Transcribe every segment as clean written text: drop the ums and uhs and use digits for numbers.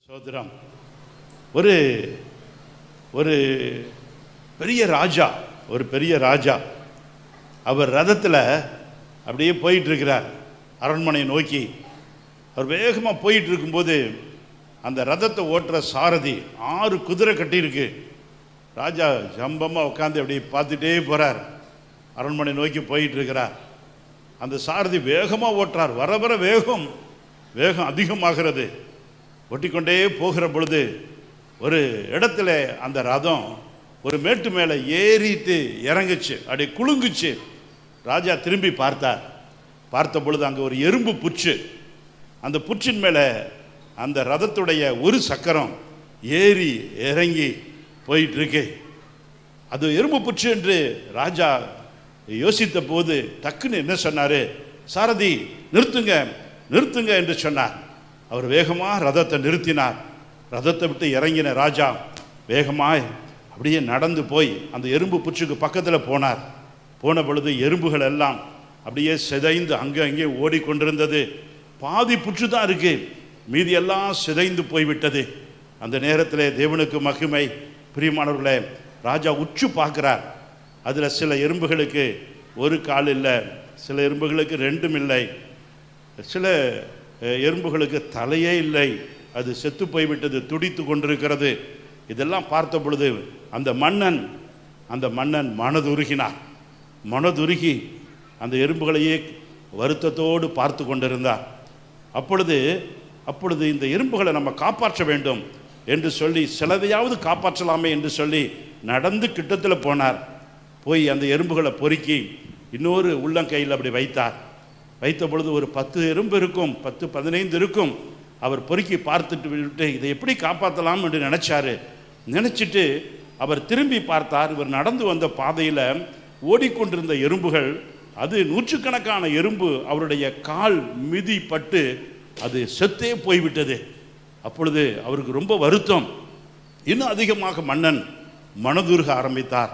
சோதரம் ஒரு ஒரு பெரிய ராஜா, அவர் ரதத்தில் அப்படியே போயிட்டுருக்கிறார் அரண்மனை நோக்கி. அவர் வேகமாக போயிட்டு இருக்கும்போது அந்த ரதத்தை ஓட்டுற சாரதி 6 குதிரை கட்டியிருக்கு. ராஜா ஜம்பமாக உட்காந்து அப்படி பார்த்துட்டே போகிறார். அரண்மனை நோக்கி போயிட்டுருக்கிறார். அந்த சாரதி வேகமாக ஓட்டுறார். வர வர வேகம் அதிகமாகிறது. ஒட்டிக்கொண்டே போகிற பொழுது ஒரு இடத்துல அந்த ரதம் ஒரு மேட்டு மேலே ஏறிட்டு இறங்குச்சு, அப்படி குலுங்குச்சு. ராஜா திரும்பி பார்த்த பொழுது அங்கே ஒரு எறும்பு புற்று, அந்த புற்றின் மேலே அந்த ரதத்துடைய ஒரு சக்கரம் ஏறி இறங்கி போயிட்டுருக்கு. அது எறும்பு புற்று என்று ராஜா யோசித்த போது டக்குன்னு என்ன சொன்னார்? சாரதி நிறுத்துங்க என்று சொன்னார். அவர் வேகமாக ரதத்தை நிறுத்தினார். ரதத்தை விட்டு இறங்கின ராஜா வேகமாய் அப்படியே நடந்து போய் அந்த எறும்பு புற்றுக்கு பக்கத்தில் போனார். போன பொழுது எறும்புகள் எல்லாம் அப்படியே சிதைந்து அங்கே ஓடிக்கொண்டிருந்தது. பாதி புற்று தான் இருக்கு, மீதி எல்லாம் சிதைந்து போய்விட்டது. அந்த நேரத்தில் தேவனுக்கு மகிமை. பிரியமானவர்களே, ராஜா உற்று பார்க்கிறார். அதில் சில எறும்புகளுக்கு ஒரு கால் இல்லை, சில எறும்புகளுக்கு 2 இல்லை, சில எறும்புகளுக்கு தலையே இல்லை, அது செத்து போய்விட்டது, துடித்து கொண்டிருக்கிறது. இதெல்லாம் பார்த்த பொழுது அந்த மன்னன் மனதுருகி அந்த எறும்புகளையே வருத்தத்தோடு பார்த்து கொண்டிருந்தார். அப்பொழுது இந்த எறும்புகளை நம்ம காப்பாற்ற வேண்டும் என்று சொல்லி, சிலதையாவது காப்பாற்றலாமே என்று சொல்லி நடந்து கிட்டத்தில் போனார். போய் அந்த எறும்புகளை பொறுக்கி இன்னொரு உள்ளங்கையில் அப்படி வைத்த பொழுது ஒரு 10 எறும்பு இருக்கும், 10-15 இருக்கும். அவர் பொறுக்கி பார்த்துட்டு விட்டு இதை எப்படி காப்பாற்றலாம் என்று நினச்சிட்டு அவர் திரும்பி பார்த்தார். இவர் நடந்து வந்த பாதையில் ஓடிக்கொண்டிருந்த எறும்புகள், அது 100கணக்கான எறும்பு அவருடைய கால் மிதி பட்டு அது செத்தே போய்விட்டது. அப்பொழுது அவருக்கு ரொம்ப வருத்தம். இன்னும் அதிகமாக மன்னன் மனதுருக ஆரம்பித்தார்.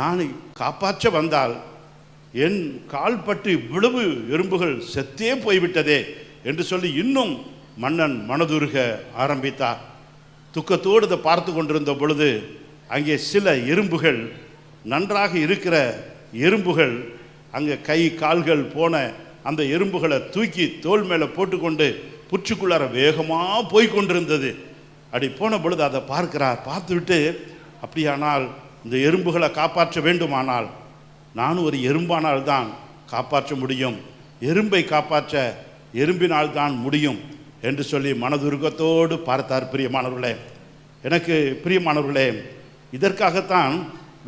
நான் காப்பாற்ற வந்தால் என் கால் பட்டு இவ்வளவு எறும்புகள் செத்தே போய்விட்டதே என்று சொல்லி இன்னும் மன்னன் மனதுருக ஆரம்பித்தார். துக்கத்தோடு இதை பார்த்து கொண்டிருந்த பொழுது அங்கே சில எறும்புகள், நன்றாக இருக்கிற எறும்புகள், அங்கே கை கால்கள் போன அந்த எறும்புகளை தூக்கி தோல் மேலே போட்டுக்கொண்டு புற்றுக்குள்ளார வேகமாக போய்கொண்டிருந்தது. அப்படி போன பொழுது அதை பார்த்துவிட்டு, அப்படியானால் இந்த எறும்புகளை காப்பாற்ற வேண்டுமானால் நானும் ஒரு எறும்பானால் தான் காப்பாற்ற முடியும், எறும்பை காப்பாற்ற எறும்பினால் தான் முடியும் என்று சொல்லி மனதுருக்கத்தோடு பார்த்தார். எனக்கு பிரியமானவர்களே, இதற்காகத்தான்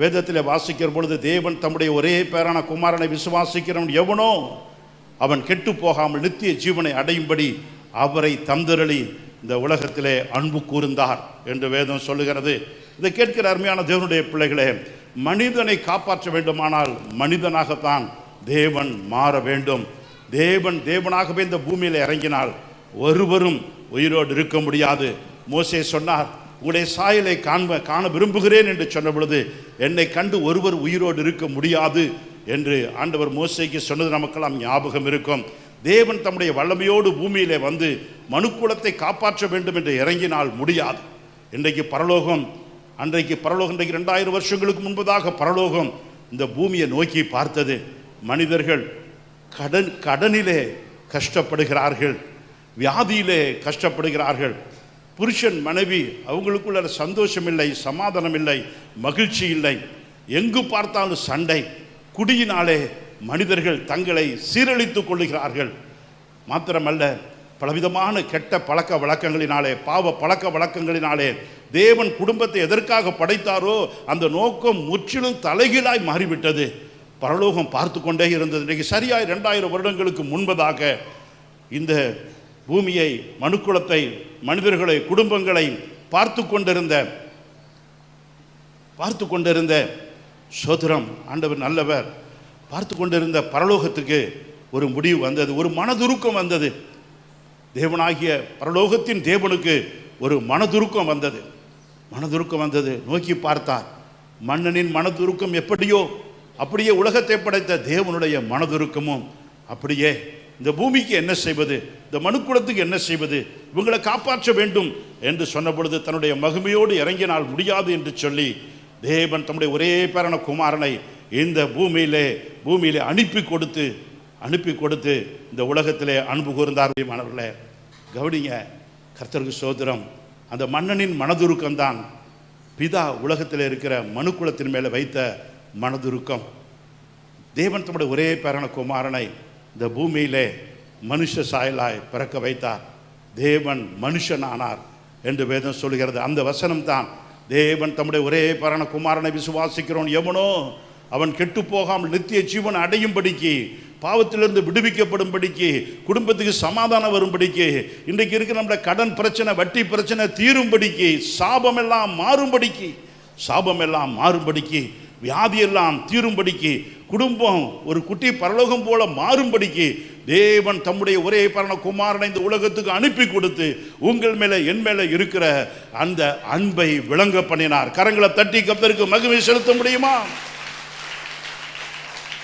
வேதத்தில் வாசிக்கிற பொழுது தேவன் தம்முடைய ஒரே பேரான குமாரனை விசுவாசிக்கிறவன் எவனோ அவன் கெட்டு போகாமல் நித்திய ஜீவனை அடையும்படி அவரை தந்தருளி இந்த உலகத்திலே அன்பு கூர்ந்தார் என்று வேதம் சொல்லுகிறது. இதை கேட்கிற அருமையான தேவனுடைய பிள்ளைகளே, மனிதனை காப்பாற்ற வேண்டுமானால் மனிதனாகத்தான் தேவன் மாற வேண்டும். தேவனாகவே இந்த பூமியில் இறங்கினால் ஒருவரும் உயிரோடு இருக்க முடியாது. மோசே சொன்னார், உங்களுடைய சாயலை காண விரும்புகிறேன் என்று சொன்ன பொழுது என்னை கண்டு ஒருவர் உயிரோடு இருக்க முடியாது என்று ஆண்டவர் மோசேக்கு சொன்னது நமக்கெல்லாம் ஞாபகம் இருக்கும். தேவன் தம்முடைய வல்லமையோடு பூமியிலே வந்து மனுக்குலத்தை காப்பாற்ற வேண்டும் என்று இறங்கினால் முடியாது. இன்றைக்கு பரலோகம், இன்றைக்கு 2000 வருஷங்களுக்கு முன்பதாக பரலோகம் இந்த பூமியை நோக்கி பார்த்தது. மனிதர்கள் கடனிலே கஷ்டப்படுகிறார்கள், வியாதியிலே கஷ்டப்படுகிறார்கள். புருஷன் மனைவி அவங்களுக்குள்ள சந்தோஷம் இல்லை, சமாதானம் இல்லை, மகிழ்ச்சி இல்லை. எங்கு பார்த்தாலும் சண்டை. குடியினாலே மனிதர்கள் தங்களை சீரழித்துக் கொள்ளுகிறார்கள். மாத்திரமல்ல, பலவிதமான கெட்ட பழக்க வழக்கங்களினாலே, பாவ பழக்க வழக்கங்களினாலே தேவன் குடும்பத்தை எதற்காக படைத்தாரோ அந்த நோக்கம் முற்றிலும் தலைகீழாய் மாறிவிட்டது. பரலோகம் பார்த்து கொண்டே இருந்தது. இன்றைக்கு சரியாய் 2000 வருடங்களுக்கு முன்பதாக இந்த பூமியை, மனுக்குலத்தை, மனிதர்களை, குடும்பங்களை பார்த்து கொண்டிருந்த சோதரம் ஆண்டவர் நல்லவர். பார்த்து கொண்டிருந்த பரலோகத்துக்கு ஒரு முடிவு வந்தது, ஒரு மனதுருக்கம் வந்தது. தேவனாகிய பரலோகத்தின் தேவனுக்கு ஒரு மனதுருக்கம் வந்தது. நோக்கி பார்த்தார். மன்னனின் மனதுருக்கம் எப்படியோ அப்படியே உலகத்தை படைத்த தேவனுடைய மனதுருக்கமும் அப்படியே இந்த பூமிக்கு என்ன செய்வது, இந்த மனுக்குலத்துக்கு என்ன செய்வது, இவங்களை காப்பாற்ற வேண்டும் என்று சொன்ன பொழுது தன்னுடைய மகிமையோடு இறங்கினால் முடியாது என்று சொல்லி தேவன் தம்முடைய ஒரே பேரான குமாரனை இந்த பூமியிலே அனுப்பி கொடுத்து இந்த உலகத்திலே அன்பு கூர்ந்தார். மாணவர்களே கவனிங்க, கர்த்தருக்கு ஸ்தோத்திரம். அந்த மன்னனின் மனதுருக்கம்தான் பிதா உலகத்தில் இருக்கிற மனுக்குலத்தின் மேலே வைத்த மனதுருக்கம். தேவன் தம்முடைய ஒரே பேரான குமாரனை இந்த பூமியிலே மனுஷ சாயலாய் பிறக்க வைத்தார். தேவன் மனுஷனானார் என்று வேதம் சொல்கிறது. அந்த வசனம் தான் தேவன் தம்முடைய ஒரே பேரான குமாரனை விசுவாசிக்கிறோன் எவனோ அவன் கெட்டு போகாமல் நித்திய ஜீவன் அடையும்படிக்கு, பாவத்திலிருந்து விடுவிக்கப்படும்படிக்கு, குடும்பத்துக்கு சமாதானம் வரும்படிக்கு, இன்றைக்கு இருக்கிற நம்முடைய கடன் பிரச்சனை, வட்டி பிரச்சனை தீரும்படிக்கு, சாபமெல்லாம் மாறும்படிக்கு, வியாதியெல்லாம் தீரும்படிக்கு, குடும்பம் ஒரு குட்டி பரலோகம் போல மாறும்படிக்கு தேவன் தம்முடைய ஒரே பேரான குமாரனை இந்த உலகத்துக்கு அனுப்பி கொடுத்து உங்கள் மேலே என் மேலே இருக்கிற அந்த அன்பை விளங்க பண்ணினார். கரங்களை தட்டி கர்த்தருக்கு மகிமை செலுத்த முடியுமா?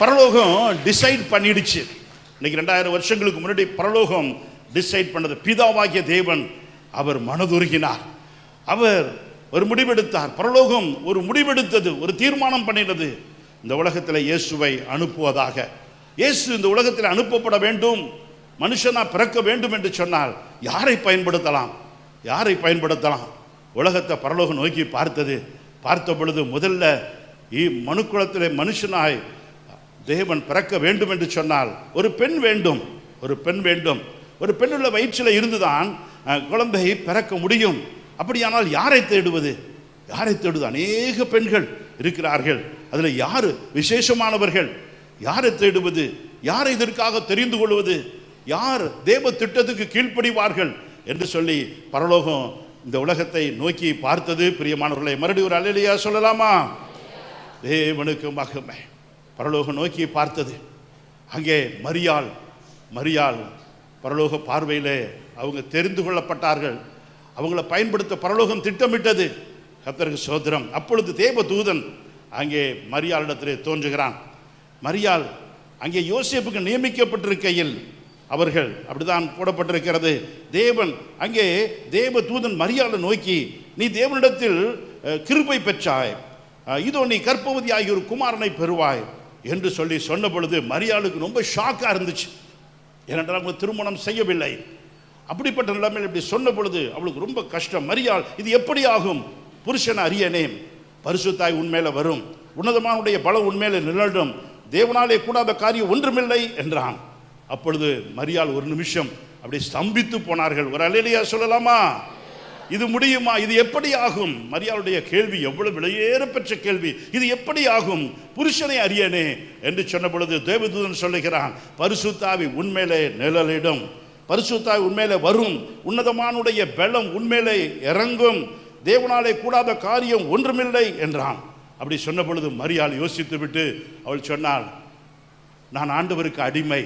பரலோகம் டிசைட் பண்ணிடுச்சு. இன்னைக்கு 2000 வருஷங்களுக்கு முன்னாடி பரலோகம் டிசைட் பண்ணது. பிதாவாகிய தேவன் அவர் மனதுருகினார், அவர் ஒரு முடிவெடுத்தார். பரலோகம் ஒரு முடிவெடுத்தது, ஒரு தீர்மானம் பண்ணினது, இந்த உலகத்தில் இயேசுவை அனுப்புவதாக. இயேசு இந்த உலகத்தில் அனுப்பப்பட வேண்டும், மனுஷனா பிறக்க வேண்டும் என்று சொன்னால் யாரை பயன்படுத்தலாம்? உலகத்தை பரலோகம் நோக்கி பார்த்த பொழுது முதல்ல மனுக்குலத்திலே மனுஷனாய் தேவன் பிறக்க வேண்டும் என்று சொன்னால் ஒரு பெண் வேண்டும். ஒரு பெண்ணுள்ள வயிற்றில் இருந்துதான் குழந்தை பிறக்க முடியும். அப்படியானால் யாரை தேடுவது? அநேக பெண்கள் இருக்கிறார்கள். அதில் யார் விசேஷமானவர்கள்? யாரை தேடுவது? யாரை இதற்காக தெரிந்து கொள்வது? யார் தேவ திட்டத்துக்கு கீழ்ப்படிவார்கள் என்று சொல்லி பரலோகம் இந்த உலகத்தை நோக்கி பார்த்தது. பிரியமானவர்களை, மறுபடியும் ஒரு அல்லேலூயா சொல்லலாமா? தேவனுக்கு மகிமை. பரலோகம் நோக்கி பார்த்தது. அங்கே மரியாள் பரலோக பார்வையிலே அவங்க தெரிந்து கொள்ளப்பட்டார்கள். அவங்கள பயன்படுத்த பரலோகம் திட்டமிட்டது. கர்த்தருக்கு ஸ்தோத்திரம். அப்பொழுது தேவ தூதன் அங்கே மரியாளிடத்திலே தோன்றுகிறான். மரியாள் அங்கே யோசேப்புக்கு நியமிக்கப்பட்டிருக்கையில் அவர்கள் அப்படிதான் போடப்பட்டிருக்கிறது. தேவன் அங்கே தேவ தூதன் மரியாளை நோக்கி, நீ தேவனிடத்தில் கிருபை பெற்றாய், இதோ நீ கர்ப்பவதியாகி ஒரு குமாரனை பெறுவாய் என்று சொல்லி சொன்ன பொழுது மரியாளுக்கு ரொம்ப ஷாக்காக இருந்துச்சு. ஏனென்றால் அவங்க திருமணம் செய்யவில்லை. அப்படிப்பட்ட நிலைமையில் இப்படி சொன்ன பொழுது அவளுக்கு ரொம்ப கஷ்டம். மரியாள், இது எப்படி ஆகும்? புருஷன் அறியனே, பரிசுத்தாய் உண்மையில வரும், உன்னதமானுடைய பலம் உண்மையில நிழலும், தேவனாலே கூடாத காரியம் ஒன்றுமில்லை என்றான். அப்பொழுது மரியாள் ஒரு நிமிஷம் அப்படி ஸ்தம்பித்து போனார்கள். ஒரு அல்லேலூயா சொல்லலாமா? இது முடியுமா? இது எப்படி ஆகும்? மரியாளுடைய கேள்வி எவ்வளவு விலையேற பெற்ற கேள்வி. இது எப்படி ஆகும்? புருஷனை அறியனே என்று சொன்ன பொழுது தேவதூதன் சொல்லுகிறான், பரிசுத்தாவி உண்மையிலே நிழலிடும், பரிசுத்தாவி உண்மையிலே வரும், உன்னதமானுடைய பலம் உண்மையிலே இறங்கும், தேவனாலே கூடாத காரியம் ஒன்றுமில்லை என்றான். அப்படி சொன்ன பொழுது மரியாள் யோசித்து விட்டு அவள் சொன்னாள், நான் ஆண்டவருக்கு அடிமை,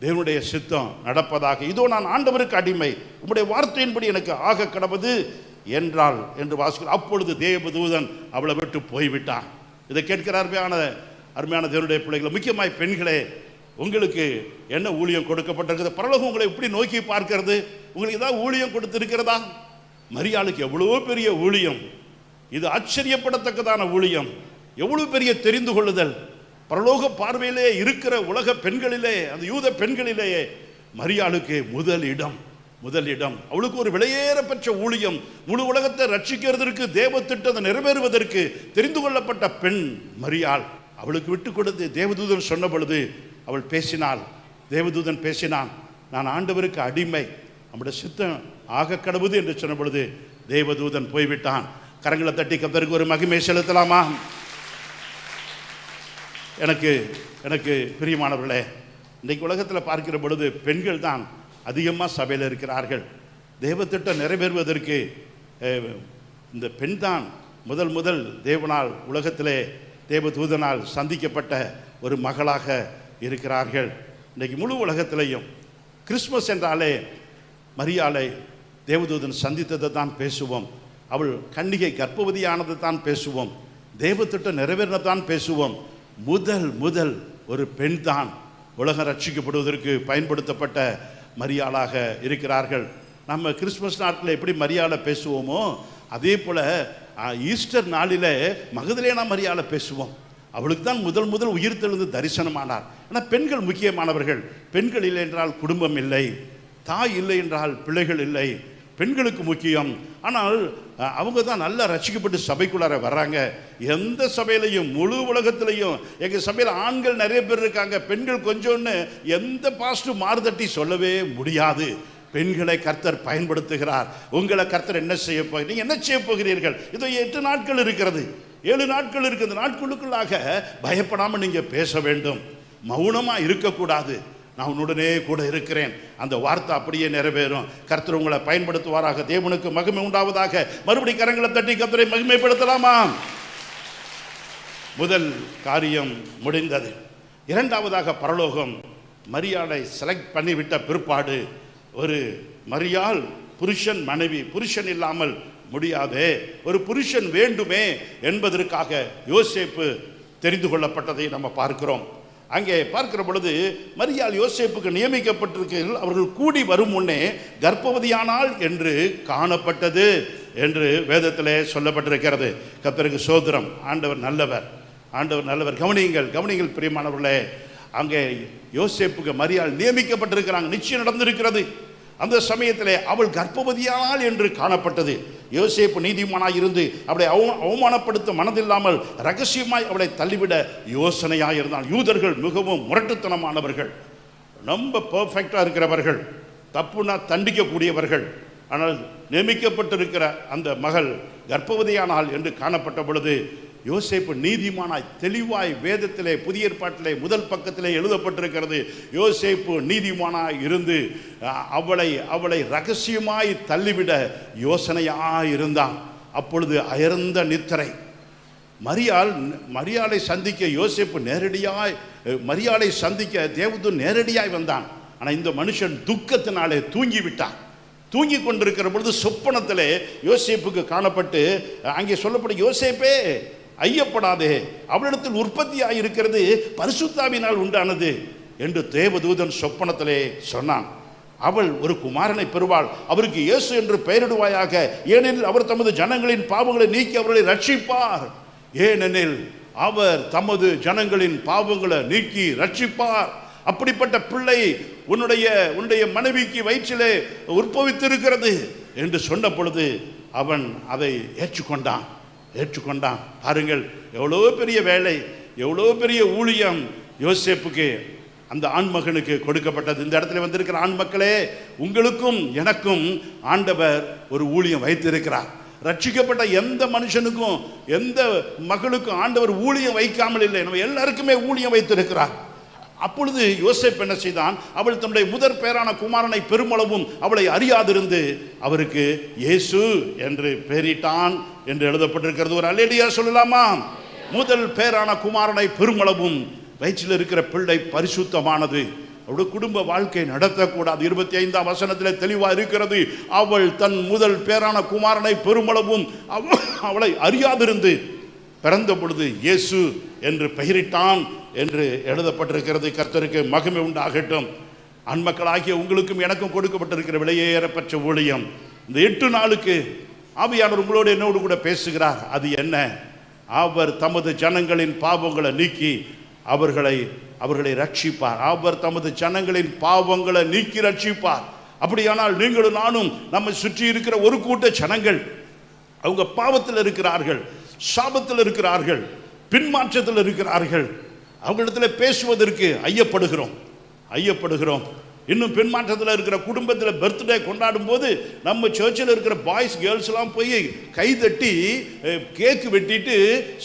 தேவனுடைய சித்தம் நடப்பதாக, இதோ நான் ஆண்டவருக்கு அடிமை, உம்முடைய வார்த்தையின்படி எனக்கு ஆக கடவுது என்றாள் என்று வாசிக்கிறோம். அப்பொழுது தேவதூதன் அவளை விட்டு போய்விட்டான். இதை கேட்கிற அருமையான தேவனுடைய பிள்ளைகளை, முக்கியமாய் பெண்களே, உங்களுக்கு என்ன ஊழியம் கொடுக்கப்பட்டிருக்கிறது? பரலோகம் உங்களை எப்படி நோக்கி பார்க்கிறது? உங்களுக்கு ஏதாவது ஊழியம் கொடுத்திருக்கிறதா? மரியாளுக்கு எவ்வளோ பெரிய ஊழியம், இது ஆச்சரியப்படத்தக்கதான ஊழியம், எவ்வளவு பெரிய தெரிந்து கொள்ளுதல். பரலோக பார்வையிலே இருக்கிற உலக பெண்களிலே, அந்த யூத பெண்களிலேயே மரியாளுக்கு முதல் இடம். அவளுக்கு ஒரு விலையேற பெற்ற ஊழியம், முழு உலகத்தை ரட்சிக்கிறதற்கு, தேவ திட்டத்தை நிறைவேறுவதற்கு தெரிந்து கொள்ளப்பட்ட பெண் மரியாள். அவளுக்கு விட்டு கொடுத்து தேவதூதன் சொன்ன பொழுது அவள் பேசினாள். தேவதூதன் பேசினான், நான் ஆண்டவருக்கு அடிமை, நம்முடைய சித்தம் ஆக கடவுது என்று சொன்ன பொழுது தேவதூதன் போய்விட்டான். கரங்களை தட்டி கர்த்தருக்கு ஒரு மகிமை செலுத்தலாமா? எனக்கு பிரியமானவர்களே, இன்றைக்கு உலகத்தில் பார்க்கிற பொழுது பெண்கள் தான் அதிகமாக சபையில் இருக்கிறார்கள். தேவத்திட்டம் நிறைவேறுவதற்கு இந்த பெண் தான் முதல் தேவனால் உலகத்திலே தேவதூதனால் சந்திக்கப்பட்ட ஒரு மகளாக இருக்கிறார்கள். இன்றைக்கு முழு உலகத்திலையும் கிறிஸ்மஸ் என்றாலே மரியாளை தேவதூதன் சந்தித்ததை தான் பேசுவோம், அவள் கன்னிகை கர்ப்பவதியானதை தான் பேசுவோம், தேவத்திட்டம் நிறைவேறினதான் பேசுவோம். முதல் ஒரு பெண் தான் உலகம் ரட்சிக்கப்படுவதற்கு பயன்படுத்தப்பட்ட மரியாளாக இருக்கிறார்கள். நம்ம கிறிஸ்மஸ் நாட்டில் எப்படி மரியாதை பேசுவோமோ அதே போல் ஈஸ்டர் நாளில் மகதலேனா மரியாதை பேசுவோம். அவளுக்கு தான் முதல் உயிர்த்தெழுந்து தரிசனமானார். ஆனால் பெண்கள் முக்கியமானவர்கள். பெண்கள் இல்லை என்றால் குடும்பம் இல்லை, தாய் இல்லை என்றால் பிள்ளைகள் இல்லை. பெண்களுக்கு முக்கியம். ஆனால் அவங்க தான் நல்லா ரசிக்கப்பட்டு சபைக்குள்ளார வர்றாங்க. எந்த சபையிலையும் முழு உலகத்திலையும் எங்கள் சபையில் ஆண்கள் நிறைய பேர் இருக்காங்க, பெண்கள் கொஞ்சோன்னு எந்த பாஸ்டும் மாறுதட்டி சொல்லவே முடியாது. பெண்களை கர்த்தர் பயன்படுத்துகிறார். உங்களை கர்த்தர் என்ன செய்ய போகிறீர்கள்? நீங்கள் என்ன செய்ய போகிறீர்கள்? இதோ 8 நாட்கள் இருக்கிறது, 7 நாட்கள் இருக்குது. நாட்களுக்குள்ளாக பயப்படாமல் நீங்கள் பேச வேண்டும், மௌனமாக இருக்கக்கூடாது. நான் உன்னுடனே கூட இருக்கிறேன், அந்த வார்த்தை அப்படியே நிறைவேறும். கர்த்தர் உங்களை பயன்படுத்துவாராக. தேவனுக்கு மகிமை உண்டாவதாக. மறுபடி கரங்களை தட்டி கர்த்தரை மகிமைப்படுத்தலாமா? முதல் காரியம் முடிந்தது. இரண்டாவதாக பரலோகம் மரியாளை செலக்ட் பண்ணிவிட்ட பிற்பாடு ஒரு மரியாள் புருஷன் மனைவி, புருஷன் இல்லாமல் முடியாதே, ஒரு புருஷன் வேண்டுமே என்பதற்காக யோசேப்பு தெரிந்து கொள்ளப்பட்டதை நம்ம பார்க்கிறோம். அங்கே பார்க்கிற பொழுது மரியாள் யோசேப்புக்கு நியமிக்கப்பட்டிருக்கிறார்கள். அவர்கள் கூடி வரும் முன்னே கர்ப்பவதியானாள் என்று காணப்பட்டது என்று வேதத்திலே சொல்லப்பட்டிருக்கிறது. கர்த்தருக்கு ஸ்தோத்திரம். ஆண்டவர் நல்லவர், ஆண்டவர் நல்லவர். கவனியுங்கள் பிரியமானவர்களே, அங்கே யோசேப்புக்கு மரியாள் நியமிக்கப்பட்டிருக்கிறாங்க, நிச்சயம் நடந்திருக்கிறது. அந்த சமயத்திலே அவள் கர்ப்பவதியானாள் என்று காணப்பட்டது. யோசேப்பு நீதிமானாய் இருந்து அவளை அவமானப்படுத்த மனதில்லாமல் ரகசியமாய் அவளை தள்ளிவிட யோசனையாக இருந்தால். யூதர்கள் மிகவும் முரட்டுத்தனமானவர்கள், ரொம்ப பெர்ஃபெக்டாக இருக்கிறவர்கள், தப்புனா தண்டிக்கக்கூடியவர்கள். ஆனால் நியமிக்கப்பட்டிருக்கிற அந்த மகள் கர்ப்பவதியானாள் என்று காணப்பட்ட பொழுது யோசேப்பு நீதிமானாய் தெளிவாய் வேதத்திலே புதிய ஏற்பாட்டிலே முதல் பக்கத்திலே எழுதப்பட்டிருக்கிறது. யோசேப்பு நீதிமானாய் இருந்து அவளை ரகசியமாய் தள்ளிவிட யோசனையாய் இருந்தான். அப்பொழுது அயர்ந்த நித்திரை. மரியாளை சந்திக்க யோசேப்பு நேரடியாய் மரியாளை சந்திக்க தேவதூதன் நேரடியாய் வந்தான். ஆனால் இந்த மனுஷன் துக்கத்தினாலே தூங்கிவிட்டான். தூங்கி கொண்டிருக்கிற பொழுது சொப்பனத்திலே யோசேப்புக்கு காணப்பட்டு அங்கே சொல்லப்படும், யோசேப்பே ஐயப்படாதே, அவளிடத்தில் உற்பத்தியாக இருக்கிறது பரிசுத்தாவினால் உண்டானது என்று தேவதூதன் சொப்பனத்திலே சொன்னான். அவள் ஒரு குமாரனை பெறுவாள், அவருக்கு இயேசு என்று பெயரிடுவாயாக, ஏனெனில் அவர் தமது ஜனங்களின் பாவங்களை நீக்கி அவர்களை ரட்சிப்பார். ஏனெனில் அவர் தமது ஜனங்களின் பாவங்களை நீக்கி ரட்சிப்பார். அப்படிப்பட்ட பிள்ளை உன்னுடைய மனைவிக்கு வயிற்றிலே உற்பவித்திருக்கிறது என்று சொன்ன பொழுது அவன் அதை ஏற்றுக்கொண்டான். பாருங்கள், எவ்வளோ பெரிய வேலை, எவ்வளோ பெரிய ஊழியம் யோசேப்புக்கு, அந்த ஆண்மகனுக்கு கொடுக்கப்பட்டது. இந்த இடத்துல வந்திருக்கிற ஆண் மக்களே, உங்களுக்கும் எனக்கும் ஆண்டவர் ஒரு ஊழியம் வைத்திருக்கிறார். ரட்சிக்கப்பட்ட எந்த மனுஷனுக்கும் எந்த மகளுக்கும் ஆண்டவர் ஊழியம் வைக்காமல் இல்லை, நம்ம எல்லாருக்குமே ஊழியம் வைத்திருக்கிறார். அப்பொழுது யோசேப்பு என்ன செய்தான்? அவள் தன்னுடைய முதற் பேரான குமாரனை பெருமளவும் அவளை அறியாதிருந்து அவருக்கு இயேசு என்று பெயரிட்டான் என்று எழுதப்பட்டிருக்கிறது. ஒரு அல்லேலூயா சொல்லலாமா? முதல் பேரான குமாரனை பெருமளவும், வயிற்றில் இருக்கிற பிள்ளை பரிசுத்தமானது, அவருடைய குடும்ப வாழ்க்கை நடத்தக்கூடாது. 25ஆம் வசனத்தில் தெளிவாக இருக்கிறது. அவள் தன் முதல் பேரான குமாரனை பெருமளவும் அவளை அறியாதிருந்து பிறந்த பொழுது இயேசு என்று பெயரிட்டான் என்று எழுதப்பட்டிருக்கிறது. கர்த்தருக்கு மகிமை உண்டாகட்டும். அன்மக்களாகிய உங்களுக்கும் எனக்கும் கொடுக்கப்பட்டிருக்கிற விலையேறப்பட்ட ஊழியம், இந்த 8 நாளுக்கு ஆவியானவர் உங்களோடு என்னோடு கூட பேசுகிறார். அது என்ன? அவர் தமது ஜனங்களின் பாவங்களை நீக்கி அவர்களை ரட்சிப்பார். அவர் தமது ஜனங்களின் பாவங்களை நீக்கி ரட்சிப்பார். அப்படியானால் நீங்களும் நானும் நம்மை சுற்றி இருக்கிற ஒரு கூட்ட ஜனங்கள், அவங்க பாவத்தில் இருக்கிறார்கள், சாபத்தில் இருக்கிறார்கள், பின்மாற்றத்தில் இருக்கிறார்கள். அவங்களிடத்தில் பேசுவதற்கு ஐயப்படுகிறோம். இன்னும் பின்மாற்றத்தில் இருக்கிற குடும்பத்தில் பர்த்டே கொண்டாடும் போது நம்ம சர்ச்சில் இருக்கிற பாய்ஸ் கேர்ள்ஸ் எல்லாம் போய் கைதட்டி கேக்கு வெட்டிட்டு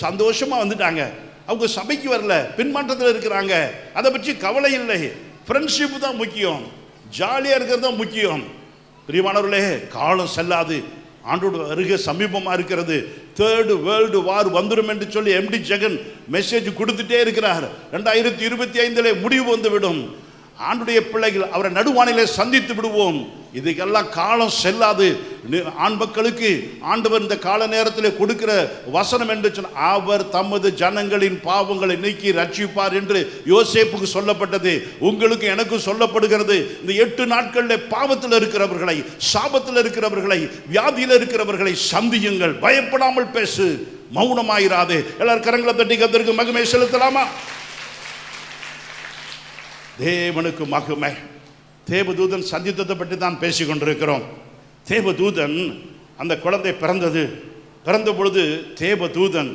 சந்தோஷமாக வந்துட்டாங்க. அவங்க சபைக்கு வரல, பின்மாற்றத்தில் இருக்கிறாங்க. அதை பற்றி கவலை இல்லை. ஃப்ரெண்ட்ஷிப் தான் முக்கியம், ஜாலியாக இருக்கிறது தான் முக்கியம். பிரியமானவர்களே, காலம் செல்லாது, ஆண்டோட அருகே சமீபமாக இருக்கிறது. 3rd வேர்ல்டு வார் வந்துடும் என்று சொல்லி எம்டி ஜெகன் மெசேஜ் கொடுத்துட்டே இருக்கிறார். 2025 முடிவு வந்துவிடும். ஆண்டுடைய பிள்ளைகள் அவரை நடுவானிலே சந்தித்து விடுவோம். இதுக்கெல்லாம் காலம் செல்லாது. ஆண் மக்களுக்கு ஆண்டவர் இந்த கால நேரத்தில் கொடுக்கிற வசனம் என்று சொன்ன, அவர் தமது ஜனங்களின் பாவங்களை நீக்கி ரட்சிப்பார் என்று யோசேப்புக்கு சொல்லப்பட்டது. உங்களுக்கு எனக்கு சொல்லப்படுகிறது. இந்த 8 நாட்களில் பாவத்தில் இருக்கிறவர்களை, சாபத்தில் இருக்கிறவர்களை, வியாதியில் இருக்கிறவர்களை சந்தியுங்கள். பயப்படாமல் பேசு, மௌனமாயிராது. எல்லாரும் கரங்களை தட்டி கர்த்தருக்கு மகிமை செலுத்தலாமா? தேவனுக்கு மகிமை. தேவதூதன் சந்தித்ததை பற்றி தான் பேசிக் கொண்டிருக்கிறோம். தேவதூதன், அந்த குழந்தை பிறந்த பொழுது தேவதூதன்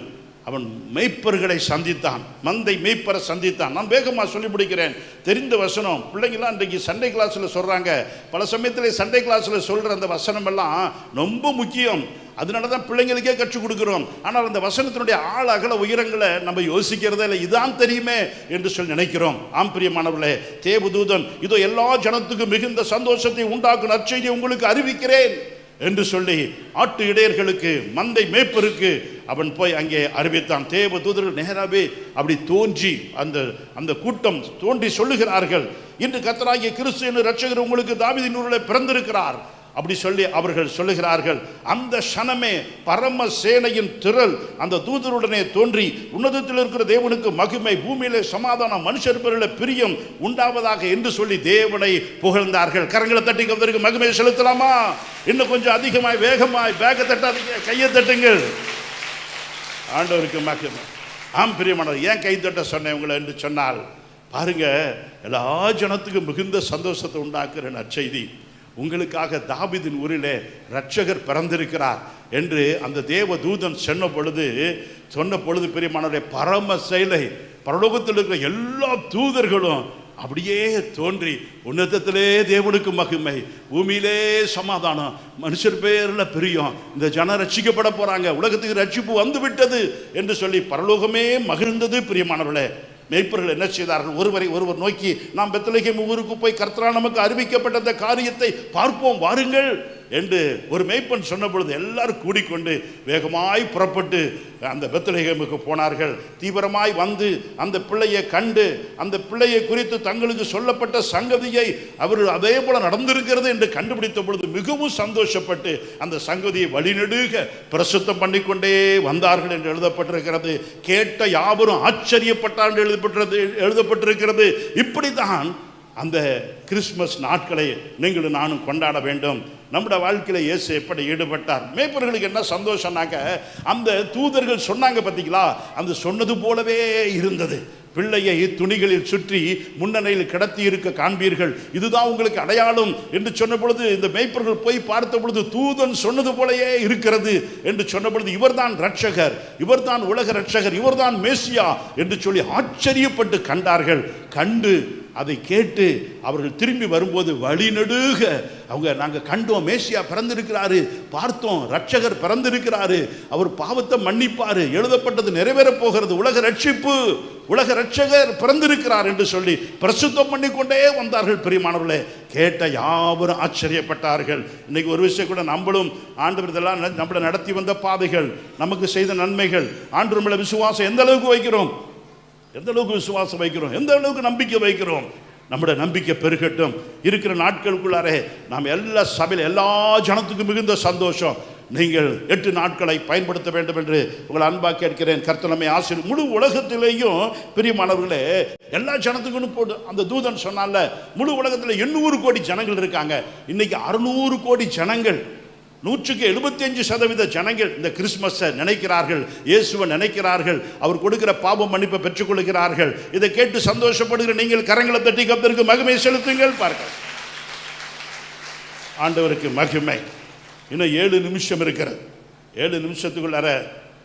அவன் மேய்ப்பர்களை சந்தித்தான், மந்தை மேய்ப்பரை சந்தித்தான். நான் வேகமாக சொல்லி முடிக்கிறேன். தெரிந்த வசனம். பிள்ளைங்களாம் இன்றைக்கு சண்டே கிளாஸில் சொல்கிறாங்க. பல சமயத்தில் சண்டே கிளாஸில் சொல்கிற அந்த வசனம் எல்லாம் ரொம்ப முக்கியம். அதனால தான் பிள்ளைங்களுக்கே கற்றுக் கொடுக்குறோம். ஆனால் அந்த வசனத்தினுடைய ஆழ அகல உயரங்களை நம்ம யோசிக்கிறதே இல்லை. இதான் தெரியுமே என்று சொல்லி நினைக்கிறோம். ஆம் பிரியமானவர்களே, தேவதூதன் இதோ எல்லா ஜனத்துக்கும் மிகுந்த சந்தோஷத்தை உண்டாக்கும் நற்செய்தியை உங்களுக்கு அறிவிக்கிறேன் என்று சொல்லி ஆட்டு இடையர்களுக்கு, மந்தை மேய்ப்பருக்கு அவன் போய் அங்கே அறிவித்தான். தேவதூதர்கள் நேராகவே அப்படி தோன்றி அந்த கூட்டம் தோன்றி சொல்லுகிறார்கள், இன்று கர்த்தராகிய கிறிஸ்து என்னும் இரட்சகர் உங்களுக்கு தாவீதின் ஊரிலே பிறந்திருக்கிறார் அப்படி சொல்லி அவர்கள் சொல்லுகிறார்கள். அந்த சனமே பரம சேனையின் திரள் அந்த தூதருடனே தோன்றி, உன்னதத்தில் இருக்கிற தேவனுக்கு மகிமை, பூமியிலே சமாதானம், மனுஷர் பேரில் பிரியம் உண்டாவதாக என்று சொல்லி தேவனை புகழ்ந்தார்கள். கரங்களை தட்டி கர்த்தருக்கு மகிமை செலுத்தலாமா? இன்னும் கொஞ்சம் அதிகமாய் வேகமாய் பேக தட்டாதீங்க, கையை தட்டுங்கள். ஆண்டவருக்கு மகிமை. ஆம் பிரியமானவர், ஏன் கை தட்ட சொன்னேன் உங்களை என்று சொன்னால், பாருங்க, எல்லா ஜனத்துக்கும் மிகுந்த சந்தோஷத்தை உண்டாக்குற நற்செய்தி. உங்களுக்காக தாவீதின் ஊரிலே இரட்சகர் பிறந்திருக்கிறார் என்று அந்த தேவ தூதன் சொன்ன பொழுது பிரியமானவரே, பரம செயலை பரலோகத்தில் இருக்கிற எல்லா தூதர்களும் அப்படியே தோன்றி, உன்னதத்திலே தேவனுக்கு மகிமை, பூமியிலே சமாதானம், மனுஷர் பேரில் பிரியம், இந்த ஜனம் ரட்சிக்கப்பட போறாங்க, உலகத்துக்கு ரட்சிப்பு வந்து விட்டது என்று சொல்லி பரலோகமே மகிழ்ந்தது. பிரியமானவர்களே, மேய்ப்பர்கள் என்ன செய்தார்கள்? ஒருவர் நோக்கி, நாம் பெத்லகேம் ஊருக்கு போய் கர்த்தரால் நமக்கு அறிவிக்கப்பட்ட அந்த காரியத்தை பார்ப்போம் வாருங்கள் என்று ஒரு மேய்ப்பன் சொன்ன பொழுது எல்லாரும் கூடிக்கொண்டு வேகமாய் புறப்பட்டு அந்த பெத்லகேமுக்கு போனார்கள். தீவிரமாய் வந்து அந்த பிள்ளையை கண்டு, அந்த பிள்ளையை குறித்து தங்களுக்கு சொல்லப்பட்ட சங்கதியை அவர் அதே போல நடந்திருக்கிறது என்று கண்டுபிடித்த பொழுது மிகவும் சந்தோஷப்பட்டு அந்த சங்கதியை வழிநெடுக பிரசுத்தம் பண்ணிக்கொண்டே வந்தார்கள் என்று எழுதப்பட்டிருக்கிறது. கேட்ட யாவரும் ஆச்சரியப்பட்டார் என்று எழுதப்பட்டிருக்கிறது. இப்படித்தான் அந்த கிறிஸ்துமஸ் நாட்களை நீங்களும் நானும் கொண்டாட வேண்டும். நம்முடைய வாழ்க்கையில் இயேசு எப்படி ஈடுபட்டார்? மேய்ப்பர்களுக்கு என்ன சந்தோஷம்னாக்க, அந்த தூதர்கள் சொன்னாங்க பார்த்தீங்களா, அந்த சொன்னது போலவே இருந்தது. பிள்ளையை துணிகளில் சுற்றி முன்னணியில் கிடத்தி இருக்க காண்பீர்கள், இதுதான் உங்களுக்கு அடையாளம் என்று சொன்ன பொழுது இந்த மேய்ப்பர்கள் போய் பார்த்த பொழுது தூதன் சொன்னது போலவே இருக்கிறது என்று சொன்ன பொழுது, இவர்தான் ரட்சகர், இவர்தான் உலக ரட்சகர், இவர்தான் மேசியா என்று சொல்லி ஆச்சரியப்பட்டு கண்டார்கள். கண்டு அதை கேட்டு அவர்கள் திரும்பி வரும்போது வழிநெடுக அவங்க, நாங்கள் கண்டோம், மேசியா பிறந்திருக்கிறாரு, பார்த்தோம், ரட்சகர் பிறந்திருக்கிறாரு, அவர் பாவத்தை மன்னிப்பாரு, எழுதப்பட்டது நிறைவேறப் போகிறது, உலக ரட்சிப்பு, உலக ரட்சகர் பிறந்திருக்கிறார் என்று சொல்லி பிரசுத்தம் பண்ணிக்கொண்டே வந்தார்கள். பிரியமானவர்களே, கேட்ட யாவரும் ஆச்சரியப்பட்டார்கள். இன்னைக்கு ஒரு விஷயம் கூட, நம்மளும் ஆண்டவர் இதெல்லாம் நம்மளை நடத்தி வந்த பாதைகள், நமக்கு செய்த நன்மைகள், ஆண்டவர் மேல விசுவாசம் எந்த அளவுக்கு வைக்கிறோம், எந்த அளவுக்கு விசுவாசம் வைக்கிறோம், எந்த அளவுக்கு நம்பிக்கை வைக்கிறோம். நம்முடைய நம்பிக்கை பெருகட்டும். இருக்கிற நாட்களுக்குள்ளாரே நாம் எல்லா சபையில் எல்லா ஜனத்துக்கும் மிகுந்த சந்தோஷம். நீங்கள் 8 நாட்களை பயன்படுத்த வேண்டும் என்று உங்களை அன்பாக கேட்கிறேன். கர்த்தர் நம்மை ஆசீர்வதிப்பார். முழு உலகத்திலேயும் பிரியமானவர்களே, எல்லா ஜனத்துக்கும் போட்டு அந்த தூதன் சொன்னால, முழு உலகத்தில் 800 கோடி ஜனங்கள் இருக்காங்க. இன்னைக்கு 600 கோடி ஜனங்கள், 175% ஜனங்கள் இந்த கிறிஸ்துமஸை நினைக்கிறார்கள், இயேசுவை நினைக்கிறார்கள், அவர் கொடுக்கிற பாவ மன்னிப்பை பெற்றுக்கொள்கிறார்கள். இதை கேட்டு சந்தோஷப்படுகிற நீங்கள் கரங்களை தட்டி கர்த்தருக்கு மகிமை செலுத்துங்கள். பார்க்க ஆண்டவருக்கு மகிமை. இன்னும் 7 நிமிஷம் இருக்கிறது. 7 நிமிஷத்துக்குள்ளார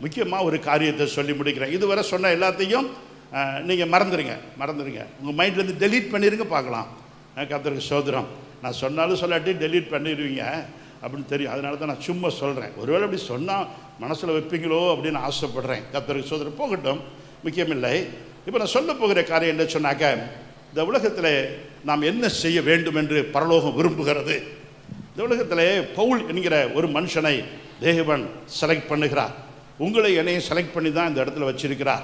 முக்கியமாக ஒரு காரியத்தை சொல்லி முடிக்கிறேன். இதுவரை சொன்ன எல்லாத்தையும் நீங்கள் மறந்துடுங்க. உங்கள் மைண்ட்லேருந்து டெலீட் பண்ணிடுங்க. பார்க்கலாம். கர்த்தருக்கு சோதரம். நான் சொன்னாலும் சொல்லாட்டி டெலீட் பண்ணிடுவீங்க அப்படின்னு தெரியும். அதனால தான் நான் சும்மா சொல்கிறேன். ஒருவேளை அப்படி சொன்னால் மனசில் வைப்பீங்களோ அப்படின்னு ஆசைப்படுறேன். கர்த்தருக்கு சோதரம் போகட்டும், முக்கியமில்லை. இப்போ நான் சொல்ல போகிற காரியம் என்ன சொன்னாக்க, இந்த உலகத்தில் நாம் என்ன செய்ய வேண்டும் என்று பரலோகம் விரும்புகிறது. இந்த உலகத்தில் பவுல் என்கிற ஒரு மனுஷனை தேவன் செலக்ட் பண்ணுகிறார். உங்களை என்னையும் செலக்ட் பண்ணி தான் இந்த இடத்துல வச்சிருக்கிறார்.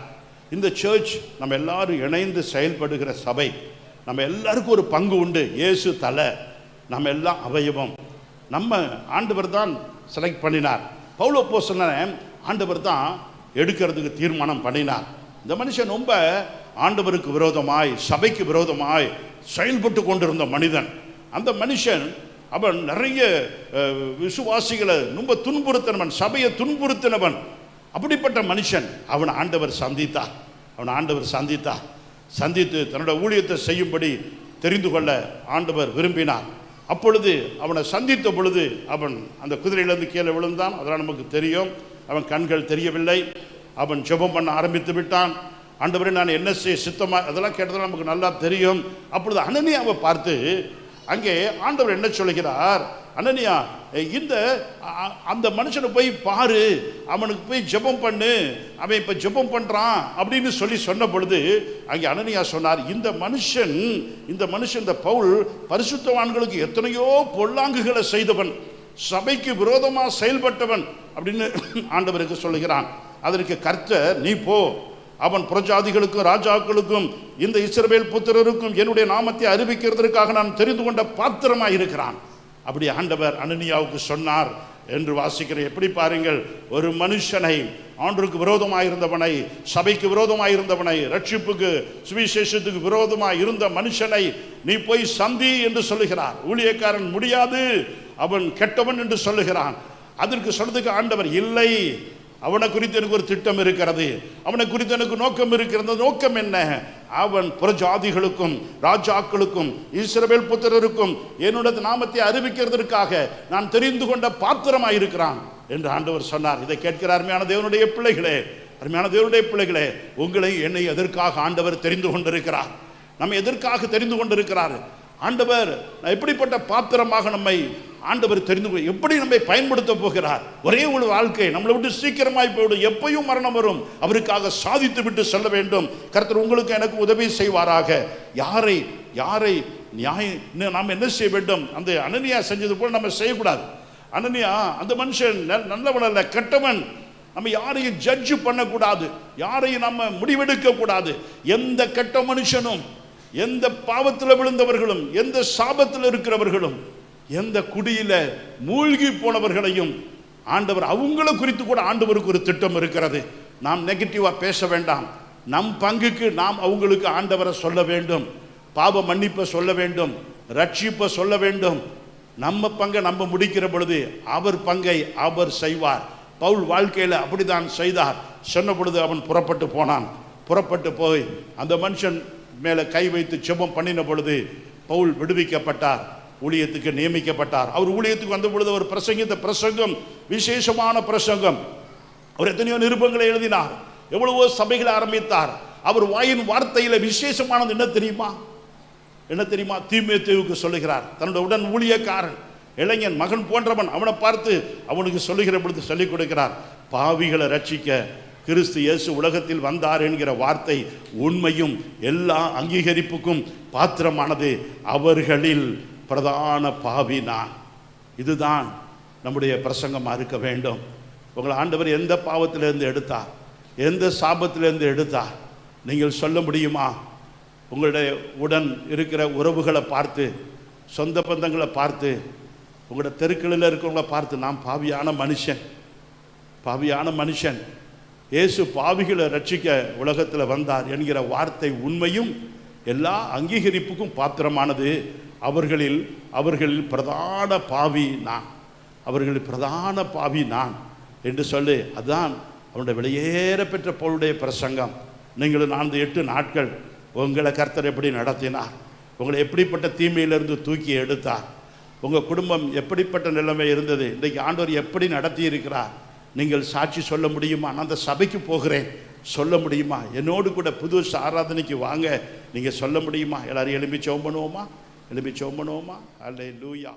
இந்த சர்ச் நம்ம எல்லாரும் இணைந்து செயல்படுகிற சபை. நம்ம எல்லாருக்கும் ஒரு பங்கு உண்டு. இயேசு தலை, நம்ம எல்லாம் அவயவம். நம்ம ஆண்டவர் தான் செலக்ட் பண்ணினார். பவுல் அப்போஸ்தலனை ஆண்டவர் தான் எடுக்கிறதுக்கு தீர்மானம் பண்ணினார். இந்த மனுஷன் ரொம்ப ஆண்டவருக்கு விரோதமாய், சபைக்கு விரோதமாய் செயல்பட்டு கொண்டிருந்த மனிதன். அந்த மனுஷன் அவன் நிறைய விசுவாசிகளை ரொம்ப துன்புறுத்தினவன், சபையை துன்புறுத்தினவன். அப்படிப்பட்ட மனுஷன் அவன் ஆண்டவர் சந்தித்தார். சந்தித்து தன்னோட ஊழியத்தை செய்யும்படி தெரிந்து கொள்ள ஆண்டவர் விரும்பினார். அப்பொழுது அவனை சந்தித்த பொழுது அவன் அந்த குதிரையிலிருந்து கீழே விழுந்தான். அதெல்லாம் நமக்கு தெரியும். அவன் கண்கள் தெரியவில்லை. அவன் ஜெபம் பண்ண ஆரம்பித்து விட்டான். ஆண்டவரே, நான் என்ன செய்ய சித்தமா, அதெல்லாம் கேட்டதெல்லாம் நமக்கு நல்லா தெரியும். அப்பொழுது அனனியாவை பார்த்து அங்கே ஆண்டவர் என்ன சொல்கிறார், அனனியா, அந்த மனுஷனை போய் பாரு, அவனுக்கு போய் ஜெபம் பண்ணு, அவன் இப்போ ஜெபம் பண்ணுறான் அப்படின்னு சொன்ன பொழுது அங்கே அனனியா சொன்னார், இந்த மனுஷன் இந்த பவுல் பரிசுத்தவான்களுக்கு எத்தனையோ பொல்லாங்குகளை செய்தவன், சபைக்கு விரோதமாக செயல்பட்டவன் அப்படின்னு ஆண்டவருக்கு சொல்லுகிறான். அதற்கு கர்த்தர், நீ போ, அவன் புறஜாதிகளுக்கும் ராஜாக்களுக்கும் இந்த இஸ்ரவேல் புத்திரருக்கும் என்னுடைய நாமத்தை அறிவிக்கிறதற்காக நான் தெரிந்து கொண்ட பாத்திரமாக இருக்கிறான். அப்படி ஆண்டவர் அனனியாவுக்கு சொன்னார் என்று வாசிக்கிறேன். எப்படி பாருங்கள், ஒரு மனுஷனை, ஆண்டவருக்கு விரோதமாக இருந்தவனை, சபைக்கு விரோதமாக இருந்தவனை, ரட்சிப்புக்கு சுவிசேஷத்துக்கு விரோதமாக இருந்த மனுஷனை நீ போய் சந்தி என்று சொல்லுகிறார். ஊழியக்காரன் முடியாது, அவன் கெட்டவன் என்று சொல்லுகிறான். அதற்கு சொல்றதுக்கு ஆண்டவர், இல்லை, அவனை குறித்து எனக்கு ஒரு திட்டம் இருக்கிறது, அவனை குறித்து எனக்கு நோக்கம் இருக்கிறது. நோக்கம் என்ன? அவன் புறஜாதிகளுக்கும் ராஜாக்களுக்கும் இஸ்ரவேல் புத்திரருக்கும் என்னுடைய நாமத்தை அறிவிக்கிறதற்காக நான் தெரிந்து கொண்ட பாத்திரமாக இருக்கிறான் என்று ஆண்டவர் சொன்னார். இதை கேட்கிற அருமையான தேவனுடைய பிள்ளைகளே, உங்களை என்னை எதற்காக ஆண்டவர் தெரிந்து கொண்டிருக்கிறார்? நம்ம எதற்காக தெரிந்து கொண்டிருக்கிறார்? ஆண்டவர் எப்படிப்பட்ட பாத்திரமாக நம்மை ஆண்டவர் தெரிந்து எப்படி நம்மை பயன்படுத்த போகிறார்? ஒரே ஒரு வாழ்க்கை நம்மளை விட்டு சீக்கிரமாய் போய்விடும், எப்பயும் மரணம் வரும். அவருக்காக சாதித்து விட்டு செல்ல வேண்டும். கர்த்தர் உங்களுக்கு எனக்கு உதவி செய்வாராக. யாரை நாம் என்ன செய்ய வேண்டும்? அந்த அனனியா செஞ்சது போல நம்ம செய்யக்கூடாது. அனனியா அந்த மனுஷன் நல்லவன் அல்ல, கெட்டவன். நம்ம யாரையும் ஜட்ஜ் பண்ணக்கூடாது, யாரையும் நம்ம முடிவெடுக்க கூடாது. எந்த கெட்ட மனுஷனும், எந்த பாவத்தில் விழுந்தவர்களும், எந்த சாபத்தில் இருக்கிறவர்களும், எந்த குடியில மூழ்கி போனவர்களையும் ஆண்டவர், அவங்கள குறித்து கூட ஆண்டவருக்கு ஒரு திட்டம் இருக்கிறது. நாம் நெகட்டிவா பேச வேண்டாம். நம் பங்குக்கு நாம் அவங்களுக்கு ஆண்டவரை சொல்ல வேண்டும், பாவ மன்னிப்பை சொல்ல வேண்டும், ரட்சிப்பை சொல்ல வேண்டும். நம்ம பங்கை நம்ம முடிக்கிற பொழுது அவர் பங்கை அவர் செய்வார். பவுல் வாழ்க்கையில் அப்படிதான் செய்தார். சொன்ன பொழுது அவன் புறப்பட்டு போனான். புறப்பட்டு போய் அந்த மனுஷன் மேலே கை வைத்து ஜெபம் பண்ணின பொழுது பவுல் விடுவிக்கப்பட்டார், ஊழியத்துக்கு நியமிக்கப்பட்டார். அவர் ஊழியத்துக்கு வந்த பொழுது அவர் பிரசங்கித்த பிரசங்கம் விசேஷமான பிரசங்கம். அவர் எத்தனையோ நிருபங்களை எழுதினார், எவ்வளவோ சபைகளை ஆரம்பித்தார். அவர் வாயின் வார்த்தையில விசேஷமானது என்ன தெரியுமா? தீமோத்தேயுவுக்கு சொல்லுகிறார். தன்னுடைய உடன் ஊழியக்காரன், இளைஞன், மகன் போன்றவன், அவனை பார்த்து அவனுக்கு சொல்லுகிற பொழுது சொல்லிக் கொடுக்கிறார், பாவிகளை ரட்சிக்க கிறிஸ்து இயேசு உலகத்தில் வந்தார் என்கிற வார்த்தை உண்மையும் எல்லா அங்கீகரிப்புக்கும் பாத்திரமானது. அவர்களில் பிரதான பாவி நான். இதுதான் நம்முடைய பிரசங்கமாக இருக்க வேண்டும். உங்களை ஆண்டவர் எந்த பாவத்திலிருந்து எடுத்தார், எந்த சாபத்திலிருந்து எடுத்தார், நீங்கள் சொல்ல முடியுமா? உங்களுடைய உடன் இருக்கிற உறவுகளை பார்த்து, சொந்த பந்தங்களை பார்த்து, உங்களோட தெருக்களில் இருக்கிறவங்கள பார்த்து, நான் பாவியான மனுஷன், இயேசு பாவிகளை ரட்சிக்க உலகத்தில் வந்தார் என்கிற வார்த்தை உண்மையும் எல்லா அங்கீகரிப்புக்கும் பாத்திரமானது. அவர்களில் பிரதான பாவி நான் என்று சொல்லி, அதுதான் அவனுடைய வெளியேற பெற்ற பவுலுடைய பிரசங்கம். நீங்களும் 8 நாட்கள் உங்களை கர்த்தர் எப்படி நடத்தினார், உங்களை எப்படிப்பட்ட தீமையிலிருந்து தூக்கி எடுத்தார், உங்கள் குடும்பம் எப்படிப்பட்ட நிலைமை இருந்தது, இன்றைக்கு ஆண்டவர் எப்படி நடத்தி இருக்கிறார், நீங்கள் சாட்சி சொல்ல முடியுமா? நான் அந்த சபைக்கு போகிறேன் சொல்ல முடியுமா? என்னோடு கூட புது ஆராதனைக்கு வாங்க நீங்கள் சொல்ல முடியுமா? எல்லாரும் எழுப்பி ஜெபம் பண்ணுவோமா? அல்லேலூயா.